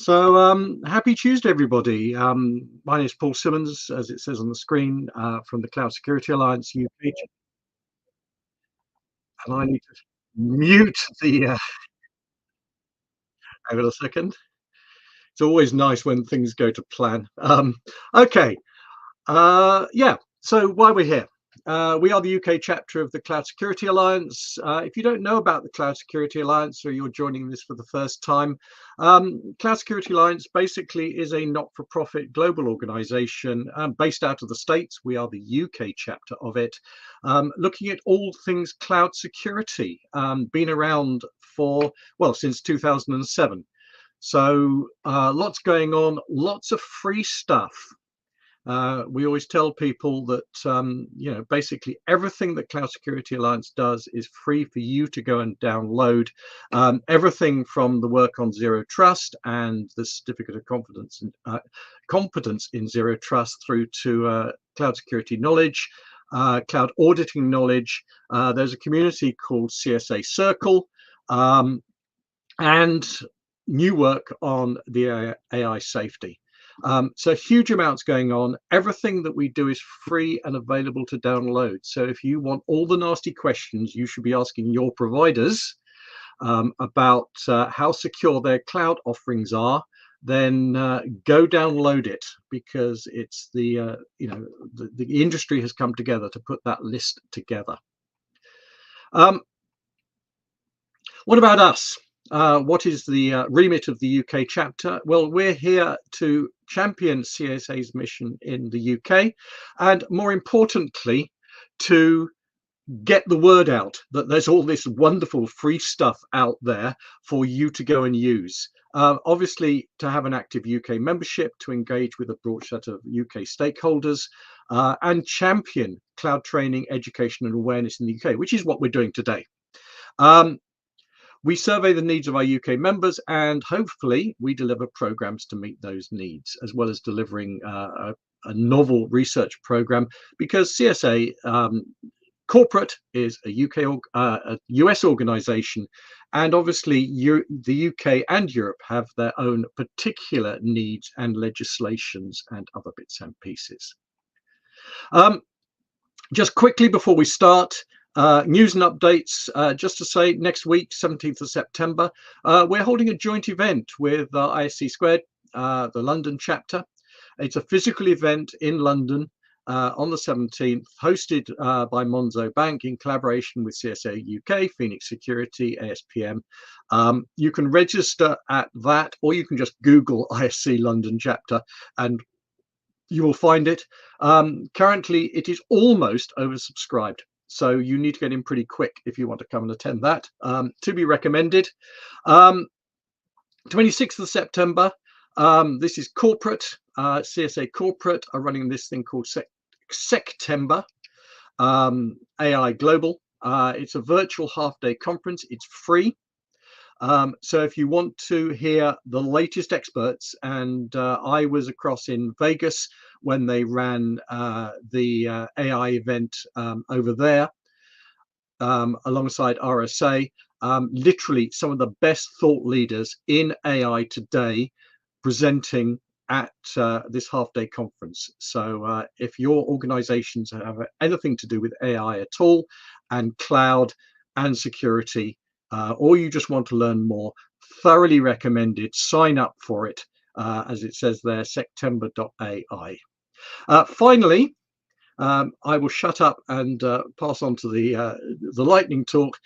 Happy Tuesday, everybody. My name is Paul Simmons, as it says on the screen, from the Cloud Security Alliance UK, and I need to mute the. Hang on a second. It's always nice when things go to plan. Okay. Yeah. So why we're here? We are the UK chapter of the Cloud Security Alliance. If you don't know about the Cloud Security Alliance, or you're joining this for the first time, Cloud Security Alliance basically is a not-for-profit global organization based out of the States. We are the UK chapter of it, looking at all things cloud security, been around for, well, since 2007. So lots going on, lots of free stuff. We always tell people that, basically everything that Cloud Security Alliance does is free for you to go and download. Everything from the work on Zero Trust and the certificate of competence in Zero Trust through to cloud security knowledge, cloud auditing knowledge. There's a community called CSA Circle, and new work on the AI safety. So huge amounts going on. Everything that we do is free and available to download. So if you want all the nasty questions, you should be asking your providers about how secure their cloud offerings are, then go download it, because it's the industry has come together to put that list together. What about us? What is the remit of the UK chapter? Well, we're here to champion CSA's mission in the UK, and more importantly, to get the word out that there's all this wonderful free stuff out there for you to go and use. Obviously, to have an active UK membership, to engage with a broad set of UK stakeholders, and champion cloud training, education and awareness in the UK, which is what we're doing today. We survey the needs of our UK members, and hopefully we deliver programs to meet those needs, as well as delivering a novel research program, because CSA corporate is a US organization, and obviously the UK and Europe have their own particular needs and legislations and other bits and pieces. Just quickly before we start, news and updates, just to say, next week, 17th of September, we're holding a joint event with ISC Squared, the London chapter. It's a physical event in London on the 17th, hosted by Monzo Bank in collaboration with CSA UK, Phoenix Security, ASPM. You can register at that, or you can just Google ISC London chapter and you will find it. Currently, it is almost oversubscribed, so you need to get in pretty quick if you want to come and attend that. To be recommended. 26th of September, this is corporate. CSA corporate are running this thing called September AI Global. It's a virtual half-day conference. It's free. So if you want to hear the latest experts, and I was across in Vegas when they ran the AI event over there alongside RSA, literally some of the best thought leaders in AI today presenting at this half-day conference. So if your organizations have anything to do with AI at all, and cloud and security, or you just want to learn more, thoroughly recommended. Sign up for it, as it says there, september.ai. Finally, I will shut up and pass on to the lightning talk,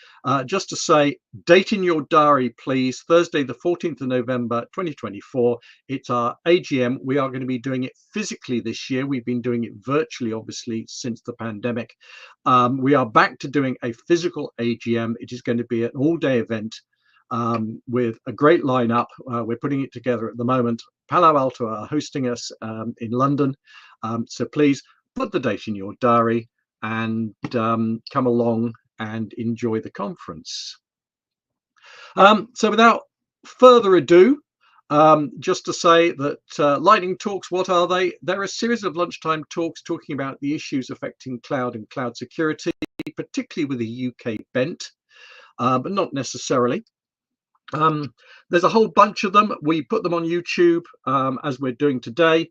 just to say, date in your diary, please. Thursday, the 14th of November, 2024. It's our AGM. We are going to be doing it physically this year. We've been doing it virtually, obviously, since the pandemic. We are back to doing a physical AGM. It is going to be an all-day event with a great lineup. We're putting it together at the moment. Palo Alto are hosting us in London. So please, put the date in your diary and come along and enjoy the conference. So without further ado, just to say that lightning talks, what are they? They're a series of lunchtime talks talking about the issues affecting cloud and cloud security, particularly with a UK bent, but not necessarily. There's a whole bunch of them. We put them on YouTube, as we're doing today.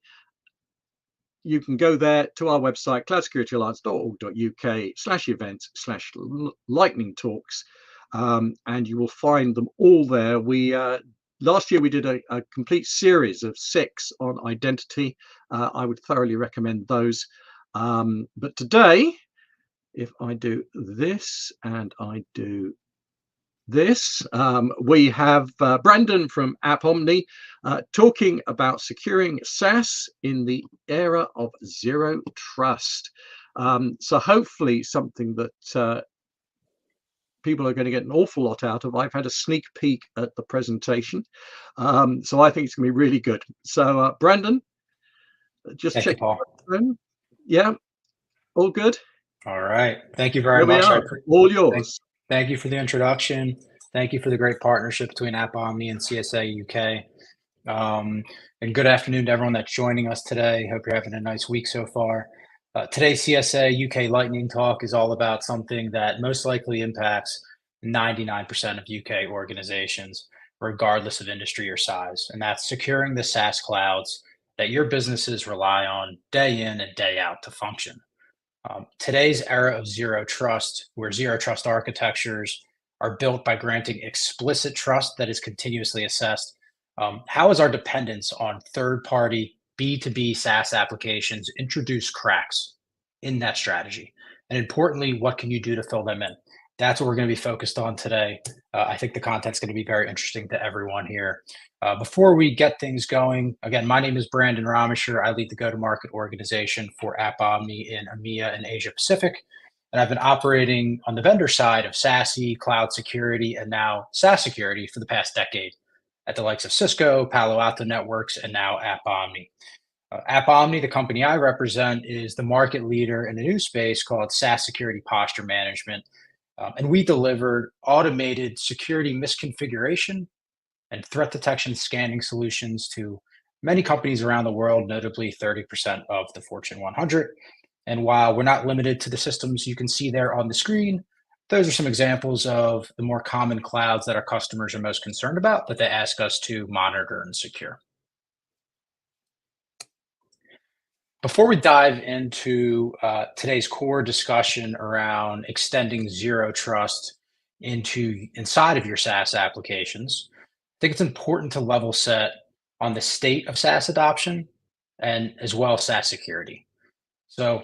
You can go there to our website, cloudsecurityalliance.org.uk/events/lightning talks, and you will find them all there. We last year we did a complete series of 6 on identity. I would thoroughly recommend those. But today, if I do this and I do this, we have Brandon from App Omni talking about securing SaaS in the era of zero trust. So hopefully something that people are going to get an awful lot out of. I've had a sneak peek at the presentation, so I think it's going to be really good. So Brandon, just Thank you, check. Paul. Yeah, all good. All right. Thank you very Here we much. are, all Thank, yours. thank you for the introduction. Thank you for the great partnership between App Omni and CSA UK. And good afternoon to everyone that's joining us today. Hope you're having a nice week so far. Today's CSA UK Lightning Talk is all about something that most likely impacts 99% of UK organizations, regardless of industry or size, and that's securing the SaaS clouds that your businesses rely on day in and day out to function. Today's era of zero trust, where zero trust architectures are built by granting explicit trust that is continuously assessed, how is our dependence on third party B2B SaaS applications introduce cracks in that strategy? And importantly, what can you do to fill them in? That's what we're going to be focused on today. I think the content's going to be very interesting to everyone here. Before we get things going, again, my name is Brandon Ramisher. I lead the go-to-market organization for App Omni in EMEA and Asia Pacific. And I've been operating on the vendor side of SASE, cloud security, and now SaaS security for the past decade at the likes of Cisco, Palo Alto Networks, and now App Omni. App Omni, the company I represent, is the market leader in a new space called SaaS Security Posture Management. And we delivered automated security misconfiguration and threat detection scanning solutions to many companies around the world, notably 30% of the Fortune 100. And while we're not limited to the systems you can see there on the screen, those are some examples of the more common clouds that our customers are most concerned about that they ask us to monitor and secure. Before we dive into today's core discussion around extending zero trust inside of your SaaS applications, I think it's important to level set on the state of SaaS adoption and as well as SaaS security. So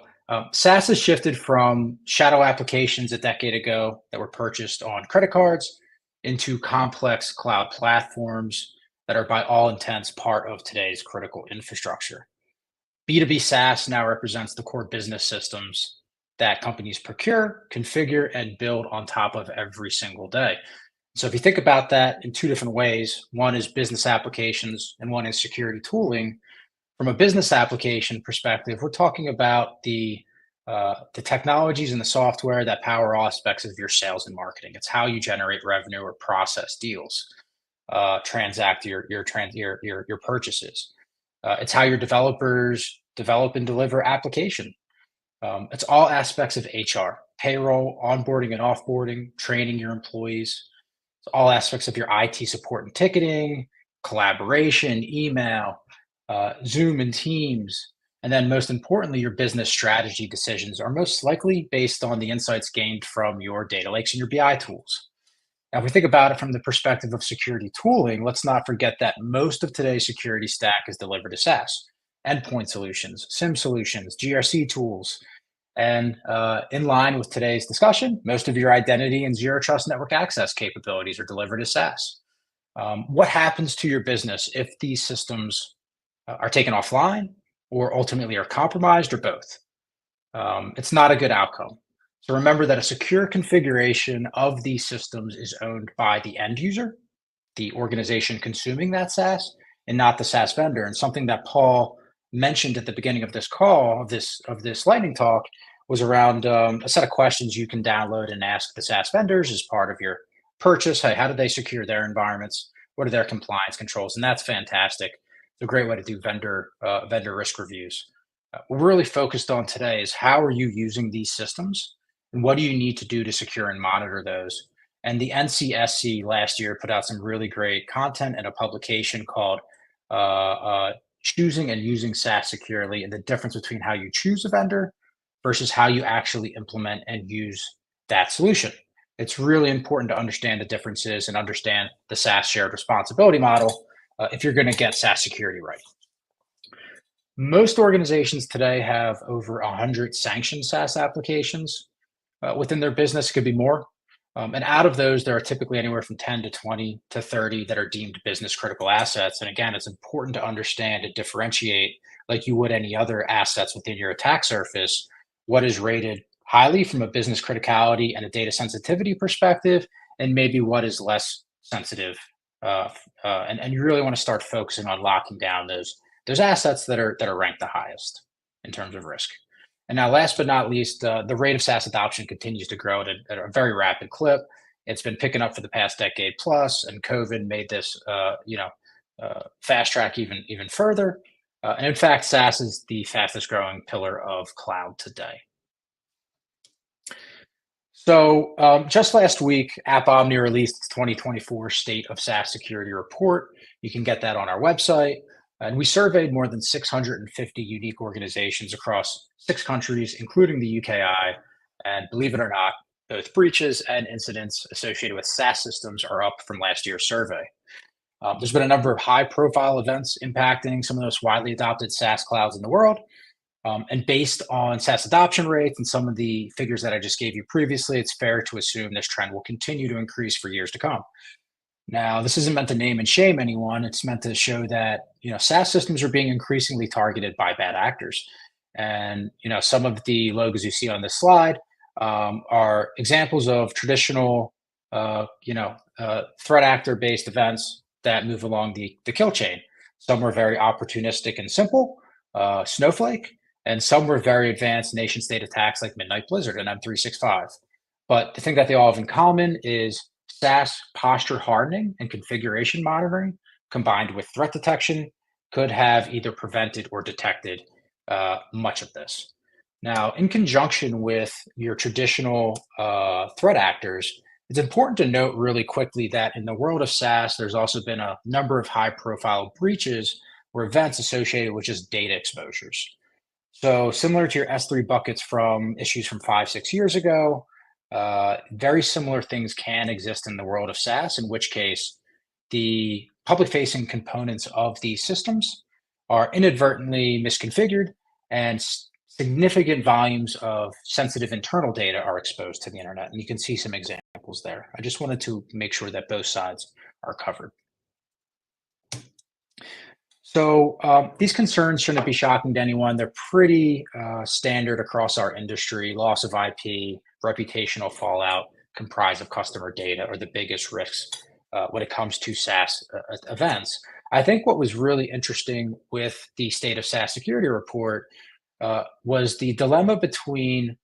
SaaS has shifted from shadow applications a decade ago that were purchased on credit cards into complex cloud platforms that are by all intents part of today's critical infrastructure. B2B SaaS now represents the core business systems that companies procure, configure, and build on top of every single day. So if you think about that in two different ways, one is business applications and one is security tooling. From a business application perspective, we're talking about the technologies and the software that power all aspects of your sales and marketing. It's how you generate revenue or process deals, transact your purchases. It's how your developers develop and deliver application. It's all aspects of HR, payroll, onboarding and offboarding, training your employees. It's all aspects of your IT support and ticketing, collaboration, email, Zoom and Teams. And then most importantly, your business strategy decisions are most likely based on the insights gained from your data lakes and your BI tools. Now, if we think about it from the perspective of security tooling, let's not forget that most of today's security stack is delivered as SaaS, endpoint solutions, SIM solutions, GRC tools. And in line with today's discussion, most of your identity and zero trust network access capabilities are delivered as SaaS. What happens to your business if these systems are taken offline or ultimately are compromised or both? It's not a good outcome. So remember that a secure configuration of these systems is owned by the end user, the organization consuming that SaaS, and not the SaaS vendor. And something that Paul mentioned at the beginning of this call, of this lightning talk, was around a set of questions you can download and ask the SaaS vendors as part of your purchase. Hey, how do they secure their environments? What are their compliance controls? And that's fantastic. It's a great way to do vendor risk reviews. What we're really focused on today is how are you using these systems and what do you need to do to secure and monitor those? And the NCSC last year put out some really great content in a publication called Choosing and Using SaaS Securely, and the difference between how you choose a vendor versus how you actually implement and use that solution. It's really important to understand the differences and understand the SaaS shared responsibility model if you're going to get SaaS security right. Most organizations today have over 100 sanctioned SaaS applications within their business. It could be more. And out of those, there are typically anywhere from 10 to 20 to 30 that are deemed business critical assets. And again, it's important to understand and differentiate, like you would any other assets within your attack surface, what is rated highly from a business criticality and a data sensitivity perspective, and maybe what is less sensitive. And you really want to start focusing on locking down those assets that are ranked the highest in terms of risk. And now, last but not least, the rate of SaaS adoption continues to grow at a very rapid clip. It's been picking up for the past decade plus, and COVID made this, fast track even further. And in fact, SaaS is the fastest growing pillar of cloud today. So just last week, App Omni released its 2024 State of SaaS Security Report. You can get that on our website. And we surveyed more than 650 unique organizations across 6 countries, including the UKI. And believe it or not, both breaches and incidents associated with SaaS systems are up from last year's survey. There's been a number of high-profile events impacting some of the most widely adopted SaaS clouds in the world. And based on SaaS adoption rates and some of the figures that I just gave you previously, it's fair to assume this trend will continue to increase for years to come. Now, this isn't meant to name and shame anyone. It's meant to show that, SaaS systems are being increasingly targeted by bad actors. And, some of the logos you see on this slide are examples of traditional, threat actor-based events that move along the kill chain. Some were very opportunistic and simple, Snowflake, and some were very advanced nation-state attacks like Midnight Blizzard and M365. But the thing that they all have in common is SaaS posture hardening and configuration monitoring combined with threat detection could have either prevented or detected much of this. Now, in conjunction with your traditional threat actors, it's important to note really quickly that in the world of SaaS, there's also been a number of high-profile breaches or events associated with just data exposures. So similar to your S3 buckets from issues from 5-6 years ago, very similar things can exist in the world of SaaS, in which case the public-facing components of these systems are inadvertently misconfigured and significant volumes of sensitive internal data are exposed to the internet. And you can see some examples there. I just wanted to make sure that both sides are covered. So these concerns shouldn't be shocking to anyone. They're pretty standard across our industry. Loss of IP, reputational fallout, comprise of customer data are the biggest risks when it comes to SaaS events. I think what was really interesting with the State of SaaS Security Report was the dilemma between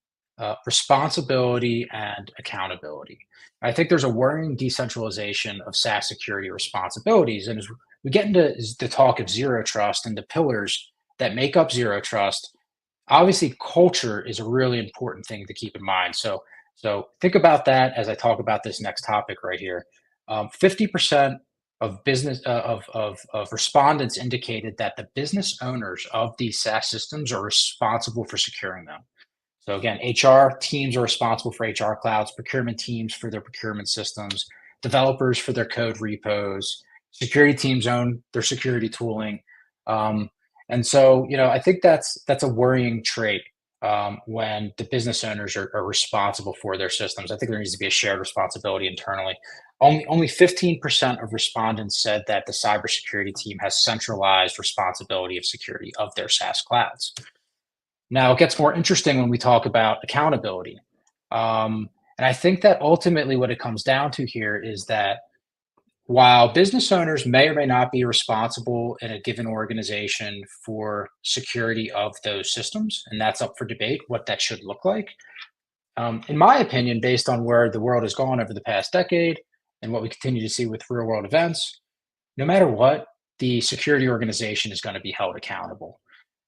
responsibility and accountability. I think there's a worrying decentralization of SaaS security responsibilities. And as we get into the talk of zero trust and the pillars that make up zero trust, obviously culture is a really important thing to keep in mind. So think about that as I talk about this next topic right here. 50% of business of respondents indicated that the business owners of these SaaS systems are responsible for securing them. So again, HR teams are responsible for HR clouds, procurement teams for their procurement systems, developers for their code repos, security teams own their security tooling. And so, I think that's a worrying trait when the business owners are responsible for their systems. I think there needs to be a shared responsibility internally. Only 15% of respondents said that the cybersecurity team has centralized responsibility of security of their SaaS clouds. Now, it gets more interesting when we talk about accountability. And I think that ultimately what it comes down to here is that while business owners may or may not be responsible in a given organization for security of those systems, and that's up for debate, what that should look like. In my opinion, based on where the world has gone over the past decade and what we continue to see with real world events, no matter what, the security organization is going to be held accountable.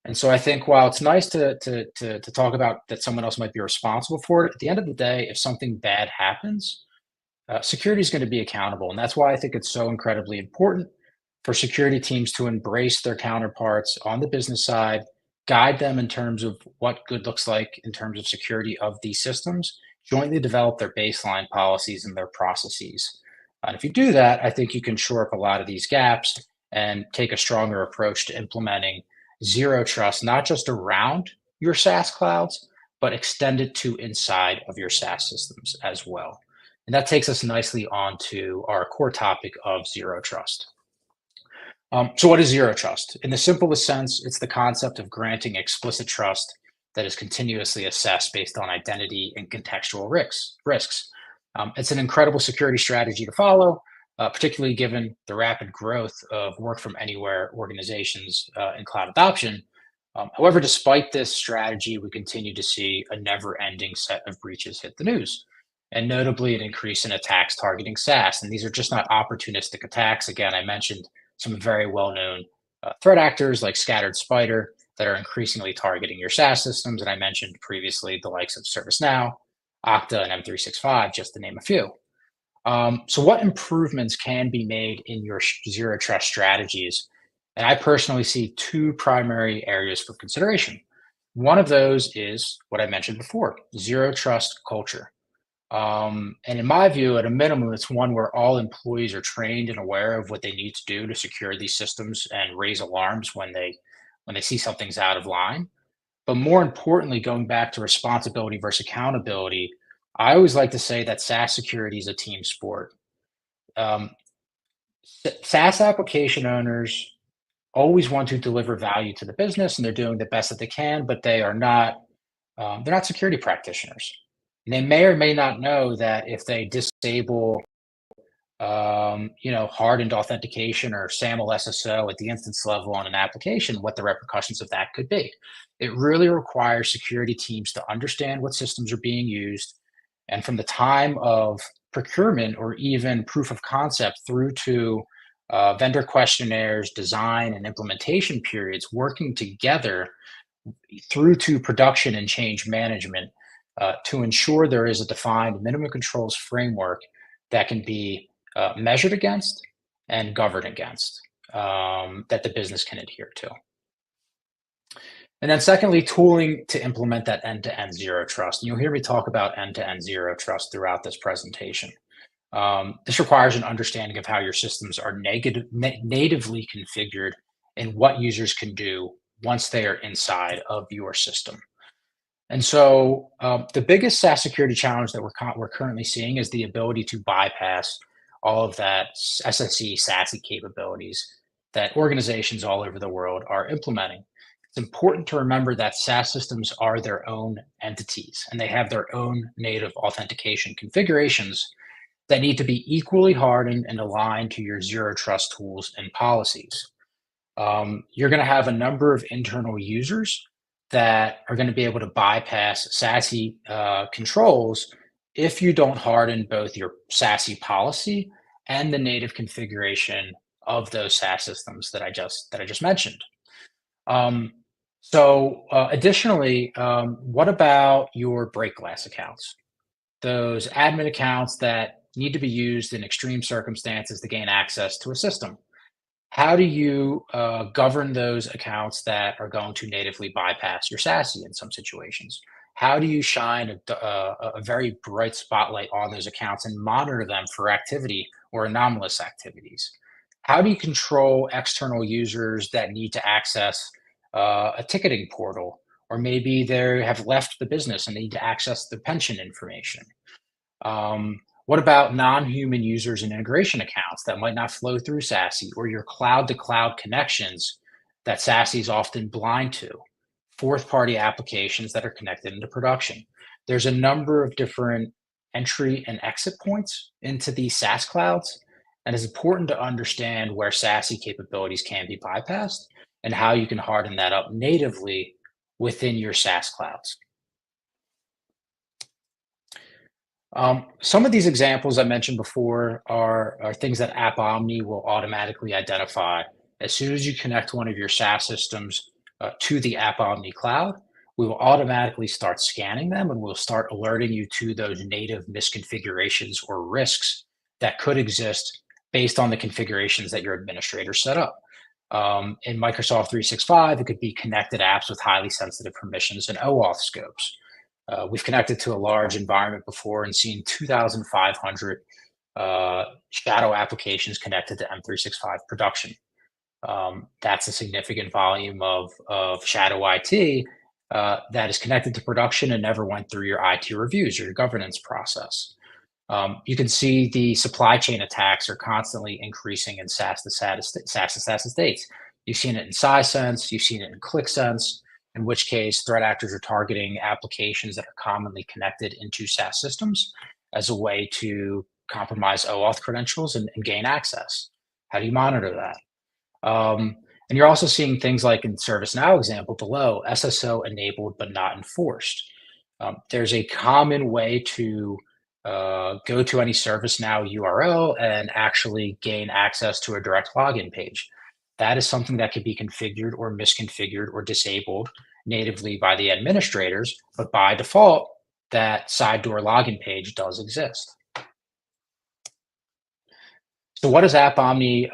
And so I think while it's nice to talk about that someone else might be responsible for it, at the end of the day, if something bad happens, security is going to be accountable. And that's why I think it's so incredibly important for security teams to embrace their counterparts on the business side, guide them in terms of what good looks like in terms of security of these systems, jointly develop their baseline policies and their processes. And if you do that, I think you can shore up a lot of these gaps and take a stronger approach to implementing zero trust, not just around your SaaS clouds, but extend it to inside of your SaaS systems as well. And that takes us nicely onto our core topic of zero trust. So what is zero trust? In the simplest sense, it's the concept of granting explicit trust that is continuously assessed based on identity and contextual risks. It's an incredible security strategy to follow, particularly given the rapid growth of work from anywhere organizations and cloud adoption. However, despite this strategy, we continue to see a never-ending set of breaches hit the news, and notably an increase in attacks targeting SaaS. And these are just not opportunistic attacks. Again, I mentioned some very well-known threat actors like Scattered Spider that are increasingly targeting your SaaS systems. And I mentioned previously the likes of ServiceNow, Okta, and M365, just to name a few. So what improvements can be made in your zero trust strategies? And I personally see two primary areas for consideration. One of those is what I mentioned before, zero trust culture. And in my view, at a minimum, it's one where all employees are trained and aware of what they need to do to secure these systems and raise alarms when they see something's out of line. But more importantly, going back to responsibility versus accountability, I always like to say that SaaS security is a team sport. Um, SaaS application owners always want to deliver value to the business, and they're doing the best that they can, but they're not security practitioners. And they may or may not know that if they disable hardened authentication or SAML SSO at the instance level on an application, what the repercussions of that could be. It really requires security teams to understand what systems are being used. And from the time of procurement or even proof of concept through to vendor questionnaires, design and implementation periods, working together through to production and change management to ensure there is a defined minimum controls framework that can be measured against and governed against that the business can adhere to. And then secondly, tooling to implement that end-to-end zero trust. And you'll hear me talk about end-to-end zero trust throughout this presentation. This requires an understanding of how your systems are natively configured and what users can do once they are inside of your system. And so the biggest SaaS security challenge that we're currently seeing is the ability to bypass all of that SSE, SASE capabilities that organizations all over the world are implementing. It's important to remember that SaaS systems are their own entities, and they have their own native authentication configurations that need to be equally hardened and aligned to your zero trust tools and policies. You're going to have a number of internal users that are going to be able to bypass SASE controls if you don't harden both your SASE policy and the native configuration of those SaaS systems that I just mentioned. Additionally, what about your break glass accounts? Those admin accounts that need to be used in extreme circumstances to gain access to a system. How do you govern those accounts that are going to natively bypass your SASE in some situations? How do you shine a very bright spotlight on those accounts and monitor them for activity or anomalous activities? How do you control external users that need to access a ticketing portal, or maybe they have left the business and they need to access the pension information? What about non-human users and integration accounts that might not flow through SASE, or your cloud-to-cloud connections that SASE is often blind to? Fourth-party applications that are connected into production. There's a number of different entry and exit points into these SaaS clouds, and it's important to understand where SASE capabilities can be bypassed and how you can harden that up natively within your SaaS clouds. Some of these examples I mentioned before are things that App Omni will automatically identify as soon as you connect one of your SaaS systems to the App Omni cloud, we will automatically start scanning them and we'll start alerting you to those native misconfigurations or risks that could exist based on the configurations that your administrator set up. In Microsoft 365, it could be connected apps with highly sensitive permissions and OAuth scopes. We've connected to a large environment before and seen 2,500 shadow applications connected to M365 production. That's a significant volume of shadow IT that is connected to production and never went through your IT reviews or your governance process. You can see the supply chain attacks are constantly increasing in SaaS to SaaS estates. You've seen it in SciSense, you've seen it in ClickSense, in which case threat actors are targeting applications that are commonly connected into SaaS systems as a way to compromise OAuth credentials and gain access. How do you monitor that? And you're also seeing things like in ServiceNow example below, SSO enabled but not enforced. There's a common way to go to any ServiceNow URL and actually gain access to a direct login page. That is something that can be configured or misconfigured or disabled natively by the administrators, but by default, that side door login page does exist. So what does AppOmni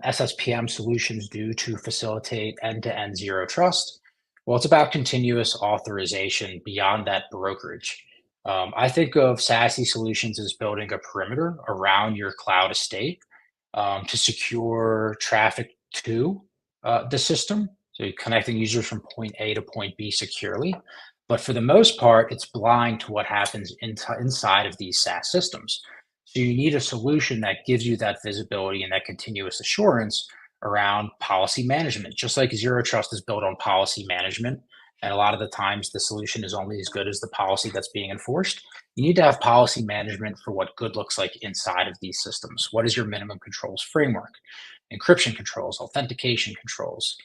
SSPM solutions do to facilitate end-to-end zero trust? Well, it's about continuous authorization beyond that brokerage. I think of SASE solutions as building a perimeter around your cloud estate to secure traffic to the system. So you're connecting users from point A to point B securely. But for the most part, it's blind to what happens inside of these SaaS systems. So you need a solution that gives you that visibility and that continuous assurance around policy management. Just like zero trust is built on policy management, and a lot of the times the solution is only as good as the policy that's being enforced. You need to have policy management for what good looks like inside of these systems. What is your minimum controls framework? Encryption controls, authentication controls.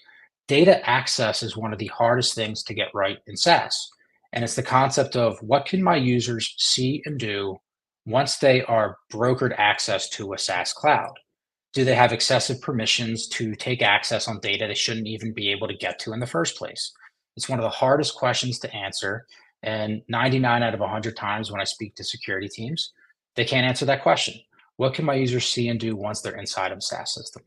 Data access is one of the hardest things to get right in SaaS. And it's the concept of what can my users see and do once they are brokered access to a SaaS cloud. Do they have excessive permissions to take access on data they shouldn't even be able to get to in the first place? It's one of the hardest questions to answer. And 99 out of 100 times when I speak to security teams, they can't answer that question. What can my users see and do once they're inside of a SaaS system?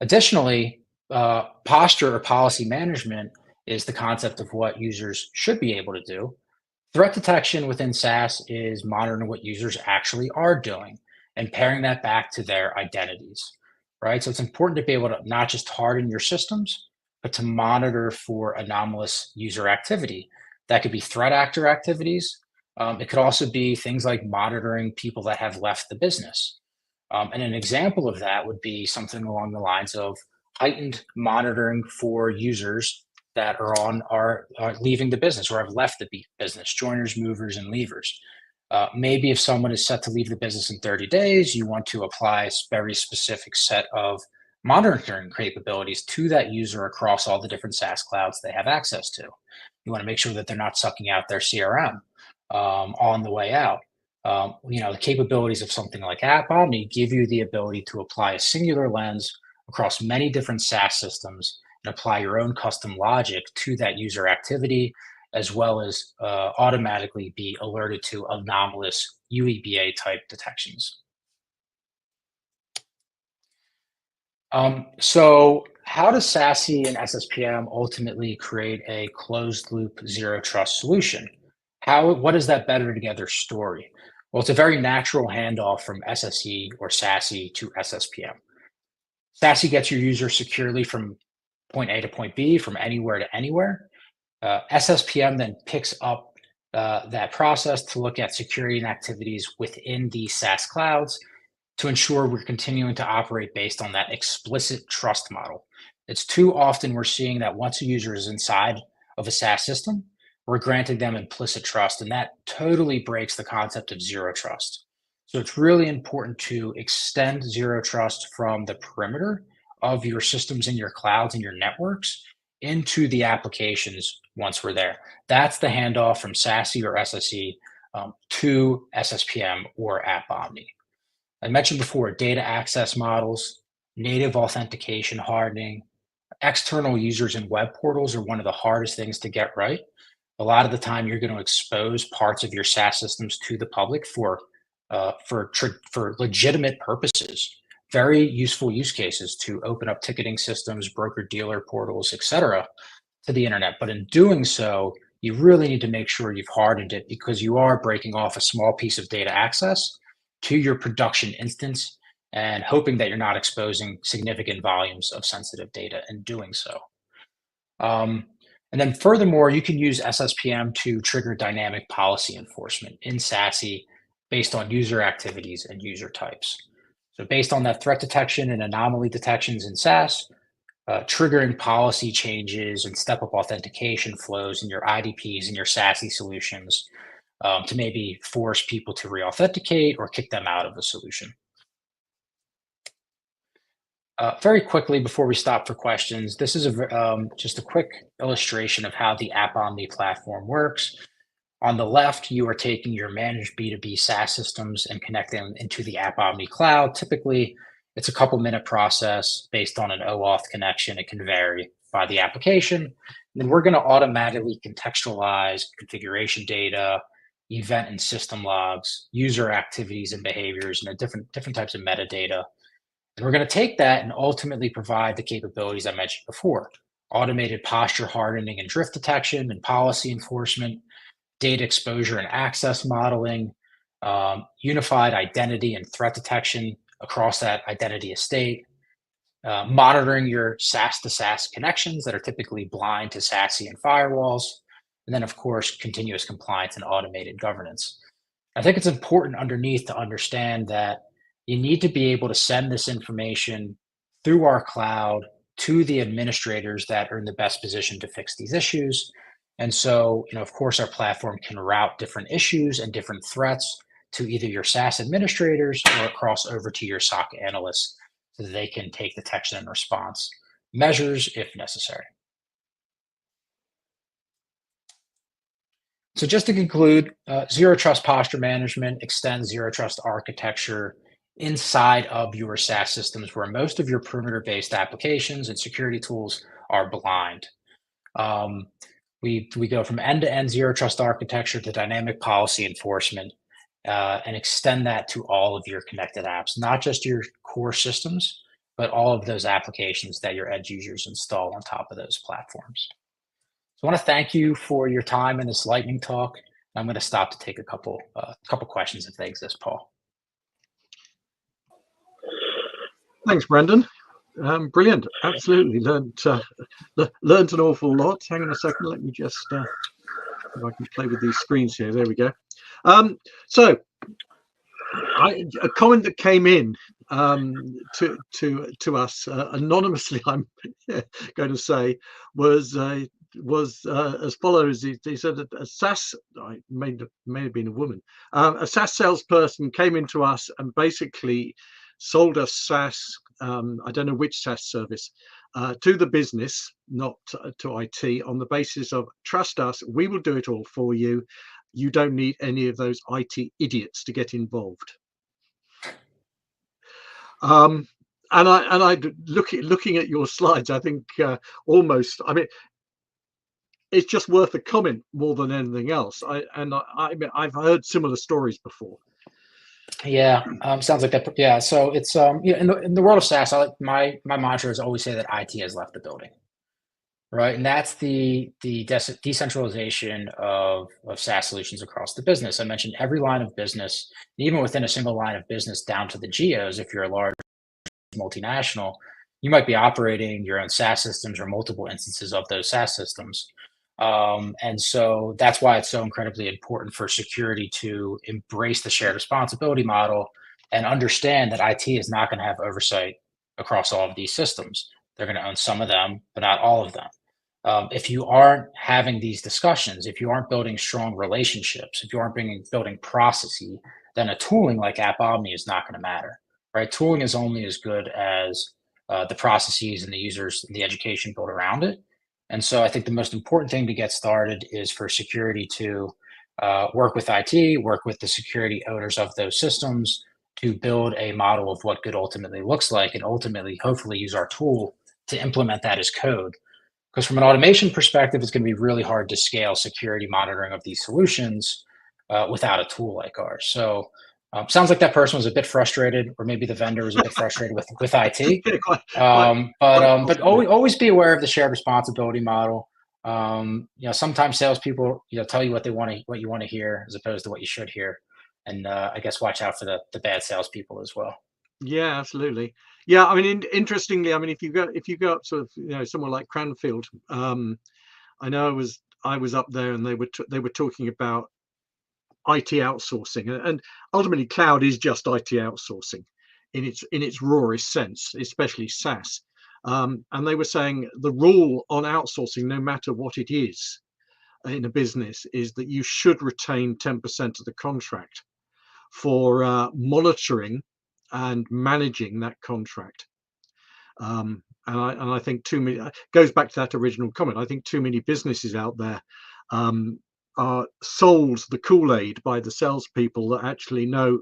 Additionally, posture or policy management is the concept of what users should be able to do. Threat detection within SaaS is monitoring what users actually are doing and pairing that back to their identities, right? So it's important to be able to not just harden your systems, but to monitor for anomalous user activity. That could be threat actor activities. It could also be things like monitoring people that have left the business. And an example of that would be something along the lines of heightened monitoring for users that are leaving the business or have left the business, joiners, movers, and leavers. Maybe if someone is set to leave the business in 30 days, you want to apply a very specific set of monitoring capabilities to that user across all the different SaaS clouds they have access to. You want to make sure that they're not sucking out their CRM on the way out. The capabilities of something like AppOmni give you the ability to apply a singular lens across many different SaaS systems and apply your own custom logic to that user activity, as well as automatically be alerted to anomalous UEBA type detections. So how does SASE and SSPM ultimately create a closed loop zero trust solution? What is that better together story? Well, it's a very natural handoff from SSE or SASE to SSPM. SASE gets your user securely from point A to point B, from anywhere to anywhere. SSPM then picks up that process to look at security and activities within the SaaS clouds to ensure we're continuing to operate based on that explicit trust model. It's too often we're seeing that once a user is inside of a SaaS system, we're granting them implicit trust, and that totally breaks the concept of zero trust. So it's really important to extend zero trust from the perimeter of your systems and your clouds and your networks into the applications once we're there. That's the handoff from SASE or SSE to SSPM or AppOmni. I mentioned before, data access models, native authentication hardening, external users and web portals are one of the hardest things to get right. A lot of the time, you're going to expose parts of your SaaS systems to the public for legitimate purposes. Very useful use cases to open up ticketing systems, broker dealer portals, etc., to the internet. But in doing so, you really need to make sure you've hardened it, because you are breaking off a small piece of data access to your production instance and hoping that you're not exposing significant volumes of sensitive data in doing so. And then furthermore, you can use SSPM to trigger dynamic policy enforcement in SASE based on user activities and user types. So based on that threat detection and anomaly detections in SaaS, triggering policy changes and step-up authentication flows in your IDPs and your SASE solutions to maybe force people to re-authenticate or kick them out of the solution. Very quickly before we stop for questions, this is just a quick illustration of how the App Omni platform works. On the left, you are taking your managed B2B SaaS systems and connecting them into the App Omni cloud. Typically, it's a couple-minute process based on an OAuth connection. It can vary by the application. And then we're going to automatically contextualize configuration data, event and system logs, user activities and behaviors, and different types of metadata. And we're going to take that and ultimately provide the capabilities I mentioned before: automated posture hardening and drift detection and policy enforcement, data exposure and access modeling, unified identity and threat detection across that identity estate, monitoring your SaaS to SaaS connections that are typically blind to SASE and firewalls, and then, of course, continuous compliance and automated governance. I think it's important underneath to understand that you need to be able to send this information through our cloud to the administrators that are in the best position to fix these issues. And so, of course, our platform can route different issues and different threats to either your SaaS administrators or cross over to your SOC analysts so that they can take detection and response measures if necessary. So just to conclude, Zero Trust Posture Management extends Zero Trust architecture inside of your SaaS systems where most of your perimeter-based applications and security tools are blind. We go from end-to-end Zero Trust architecture to dynamic policy enforcement and extend that to all of your connected apps, not just your core systems, but all of those applications that your edge users install on top of those platforms. So I want to thank you for your time in this lightning talk. I'm going to stop to take a couple questions if they exist, Paul. Thanks, Brendan. Brilliant. Absolutely. Learned an awful lot. Hang on a second. Let me just if I can play with these screens here. There we go. So a comment that came in to us anonymously, I'm going to say, was as follows. He said that a SaaS, may have been a woman, a SaaS salesperson came into us and basically sold us SaaS, I don't know which SaaS service, to the business, not to IT, on the basis of trust us, we will do it all for you. You don't need any of those IT idiots to get involved. And I looking at your slides, I think almost, I mean, it's just worth a comment more than anything else. I've heard similar stories before. Yeah, sounds like that. Yeah, so it's in the world of SaaS, my mantra is always say that IT has left the building, right? And that's the decentralization of SaaS solutions across the business. I mentioned every line of business, even within a single line of business down to the geos. If you're a large multinational, you might be operating your own SaaS systems or multiple instances of those SaaS systems. And so that's why it's so incredibly important for security to embrace the shared responsibility model and understand that IT is not going to have oversight across all of these systems. They're going to own some of them, but not all of them. If you aren't having these discussions, if you aren't building strong relationships, if you aren't building processes, then a tooling like App Omni is not going to matter, right? Tooling is only as good as the processes and the users and the education built around it. And so I think the most important thing to get started is for security to work with IT, work with the security owners of those systems to build a model of what good ultimately looks like, and ultimately, hopefully, use our tool to implement that as code. Because from an automation perspective, it's going to be really hard to scale security monitoring of these solutions without a tool like ours. So sounds like that person was a bit frustrated, or maybe the vendor was a bit frustrated with IT. Yeah, quite But possibly. always be aware of the shared responsibility model. Sometimes salespeople tell you what you want to hear as opposed to what you should hear, and I guess watch out for the bad salespeople as well. Yeah, absolutely. Yeah, I mean, interestingly, I mean, if you go up sort of, somewhere like Cranfield, I know I was up there, and they were talking about IT outsourcing, and ultimately, cloud is just IT outsourcing in its rawest sense, especially SaaS. And they were saying the rule on outsourcing, no matter what it is in a business, is that you should retain 10% of the contract for monitoring and managing that contract. And I think too many goes back to that original comment. I think too many businesses out there are sold the Kool-Aid by the salespeople that actually know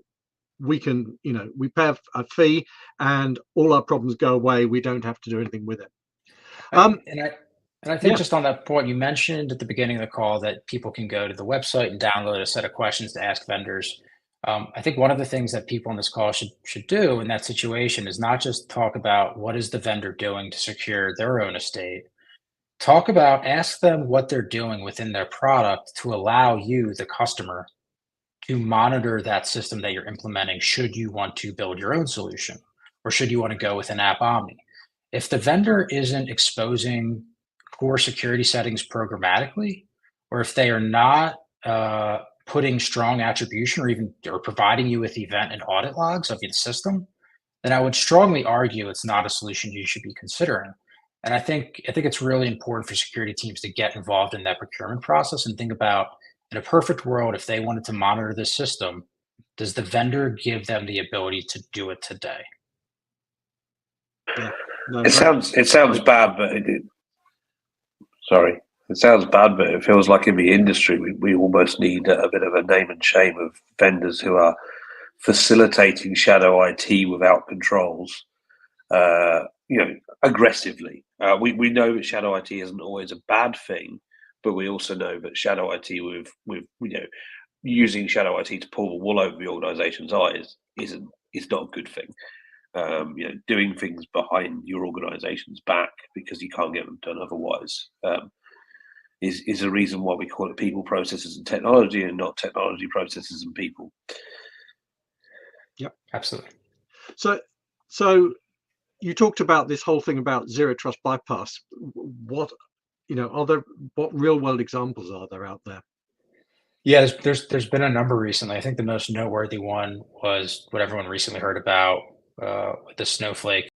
we can, we pay a fee and all our problems go away. We don't have to do anything with it. I, and I and I think Yeah, just on that point, you mentioned at the beginning of the call that people can go to the website and download a set of questions to ask vendors. I think one of the things that people on this call should do in that situation is not just talk about what is the vendor doing to secure their own estate. Ask them what they're doing within their product to allow you, the customer, to monitor that system that you're implementing should you want to build your own solution or should you want to go with an app omni. If the vendor isn't exposing core security settings programmatically, or if they are not putting strong attribution or providing you with event and audit logs of your system, then I would strongly argue it's not a solution you should be considering. And I think it's really important for security teams to get involved in that procurement process and think about, in a perfect world, if they wanted to monitor this system, does the vendor give them the ability to do it today? yeah. No, It sounds bad, but sorry. It sounds bad, but it feels like in the industry we almost need a bit of a name and shame of vendors who are facilitating shadow IT without controls, aggressively. We know that shadow IT isn't always a bad thing, but we also know that shadow IT with using shadow IT to pull the wool over the organisation's eyes is not a good thing. Doing things behind your organisation's back because you can't get them done otherwise is a reason why we call it people, processes, and technology, and not technology, processes, and people. Yep, absolutely. So you talked about this whole thing about zero trust bypass. What what real world examples are there out there? Yeah, there's been a number recently. I think the most noteworthy one was what everyone recently heard about with the Snowflake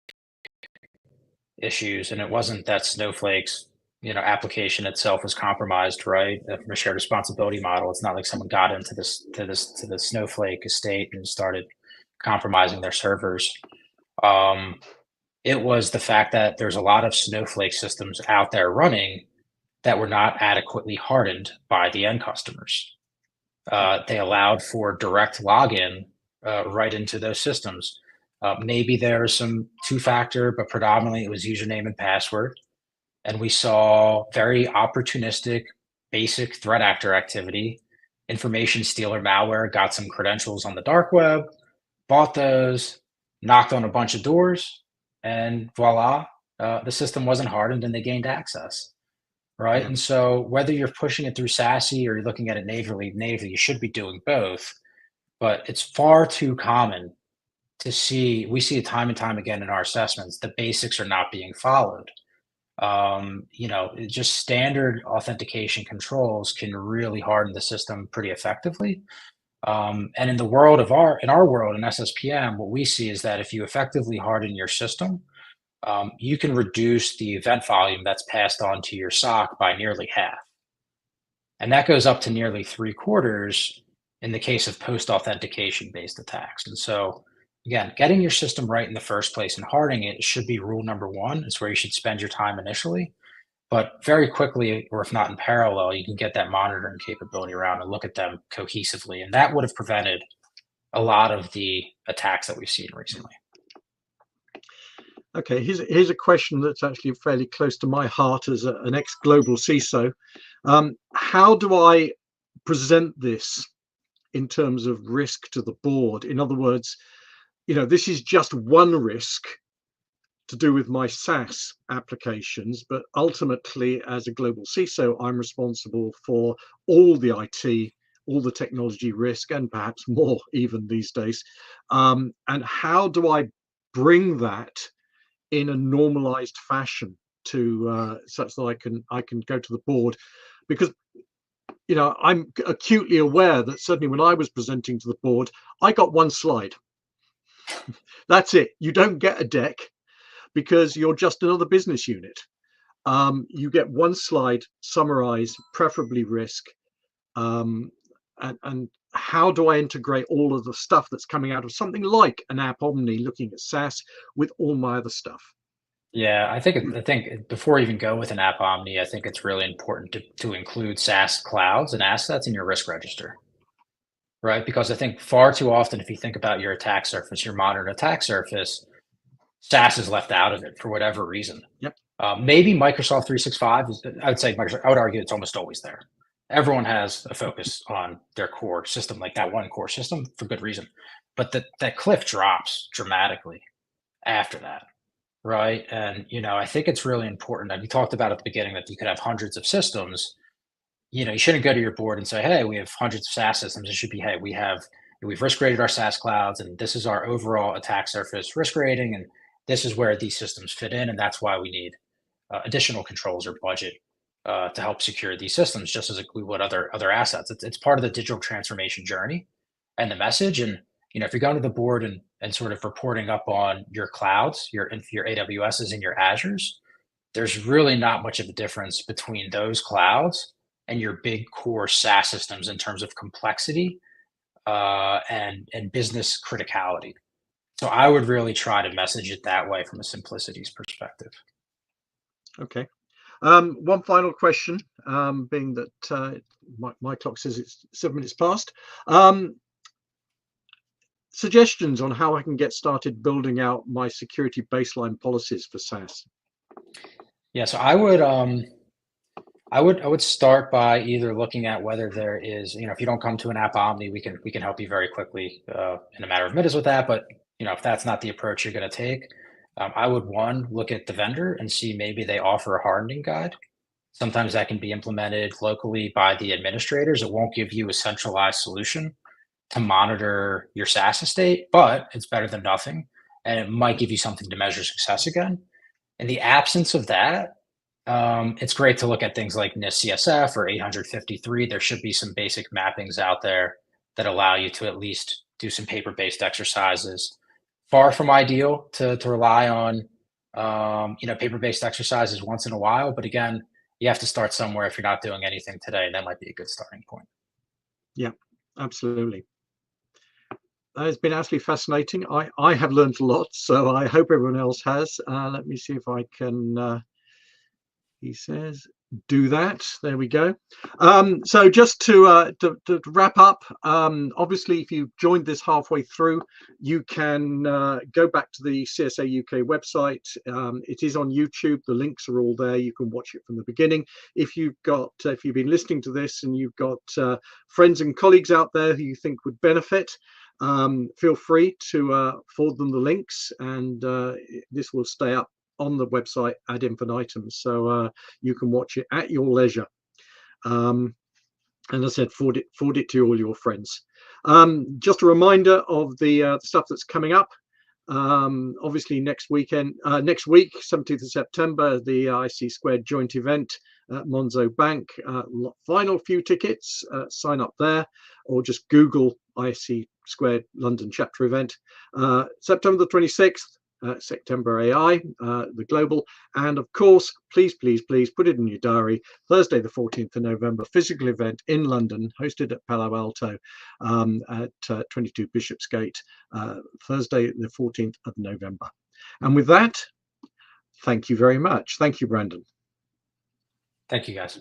issues, and it wasn't that Snowflake's application itself was compromised, right? From a shared responsibility model, it's not like someone got into the Snowflake estate and started compromising their servers. It was the fact that there's a lot of Snowflake systems out there running that were not adequately hardened by the end customers. They allowed for direct login right into those systems. Maybe there's some two-factor, but predominantly it was username and password. And we saw very opportunistic, basic threat actor activity. Information stealer malware got some credentials on the dark web, bought those, knocked on a bunch of doors, and voila, the system wasn't hardened and they gained access. Right. Yeah, And so whether you're pushing it through SASE or you're looking at it natively, you should be doing both. But it's far too common we see it time and time again in our assessments, the basics are not being followed. Just standard authentication controls can really harden the system pretty effectively. And in our world in SSPM, what we see is that if you effectively harden your system, you can reduce the event volume that's passed on to your SOC by nearly half. And that goes up to nearly 3/4 in the case of post authentication based attacks. And so, again, getting your system right in the first place and hardening it should be rule number one. It's where you should spend your time initially. But very quickly, or if not in parallel, you can get that monitoring capability around and look at them cohesively. And that would have prevented a lot of the attacks that we've seen recently. Okay, here's a question that's actually fairly close to my heart as an ex-global CISO. How do I present this in terms of risk to the board? In other words, this is just one risk to do with my SaaS applications, but ultimately, as a global CISO, I'm responsible for all the IT, all the technology risk, and perhaps more even these days. And how do I bring that in a normalized fashion to such that I can go to the board? Because I'm acutely aware that certainly when I was presenting to the board, I got one slide. That's it. You don't get a deck because you're just another business unit. You get one slide, summarize, preferably risk, and how do I integrate all of the stuff that's coming out of something like an App Omni looking at SaaS with all my other stuff? Yeah, I think before you even go with an App Omni, I think it's really important to include SaaS clouds and assets in your risk register, right? Because I think far too often, if you think about your attack surface, your modern attack surface, SaaS is left out of it for whatever reason. Yep. Maybe Microsoft 365 is, I would say Microsoft, I would argue it's almost always there. Everyone has a focus on their core system, like that one core system, for good reason. But that cliff drops dramatically after that, right? And I think it's really important. And you talked about at the beginning that you could have hundreds of systems. You shouldn't go to your board and say, "Hey, we have hundreds of SaaS systems." It should be, "Hey, we've risk rated our SaaS clouds, and this is our overall attack surface risk rating, and this is where these systems fit in, and that's why we need additional controls or budget to help secure these systems, just as we would other assets." It's part of the digital transformation journey and the message. And if you're going to the board and sort of reporting up on your clouds, your AWSs and your Azures, there's really not much of a difference between those clouds and your big core SaaS systems in terms of complexity and business criticality. So I would really try to message it that way from a simplicities perspective. Okay. One final question, being that my clock says it's 7 minutes past. Suggestions on how I can get started building out my security baseline policies for SaaS. Yeah, so I would start by either looking at whether there is, if you don't come to an App Omni, we can help you very quickly in a matter of minutes with that. But if that's not the approach you're going to take, I would look at the vendor and see maybe they offer a hardening guide. Sometimes that can be implemented locally by the administrators. It won't give you a centralized solution to monitor your SaaS estate, but it's better than nothing, and it might give you something to measure success again. In the absence of that, it's great to look at things like NIST CSF or 853. There should be some basic mappings out there that allow you to at least do some paper-based exercises. Far from ideal to rely on paper-based exercises once in a while, but again, you have to start somewhere. If you're not doing anything today, that might be a good starting point. Yeah, absolutely. That has been absolutely fascinating. I have learned a lot, so I hope everyone else has. Let me see if I can, he says, do that. There we go. So just to wrap up, obviously, if you've joined this halfway through, you can go back to the CSA UK website. It is on YouTube. The links are all there. You can watch it from the beginning. If you've been listening to this and you've got friends and colleagues out there who you think would benefit, feel free to forward them the links, and this will stay up on the website ad infinitum, so you can watch it at your leisure. And as I said, forward it to all your friends. Just a reminder of the stuff that's coming up. Obviously next week, 17th of September, the IC Squared joint event at Monzo Bank. Final few tickets. Sign up there, or just Google IC Squared London chapter event. September the 26th. September AI, the global, and of course, please put it in your diary. Thursday, the 14th of November, physical event in London, hosted at Palo Alto at 22 Bishopsgate, Thursday, the 14th of November. And with that, thank you very much. Thank you, Brandon. Thank you, guys.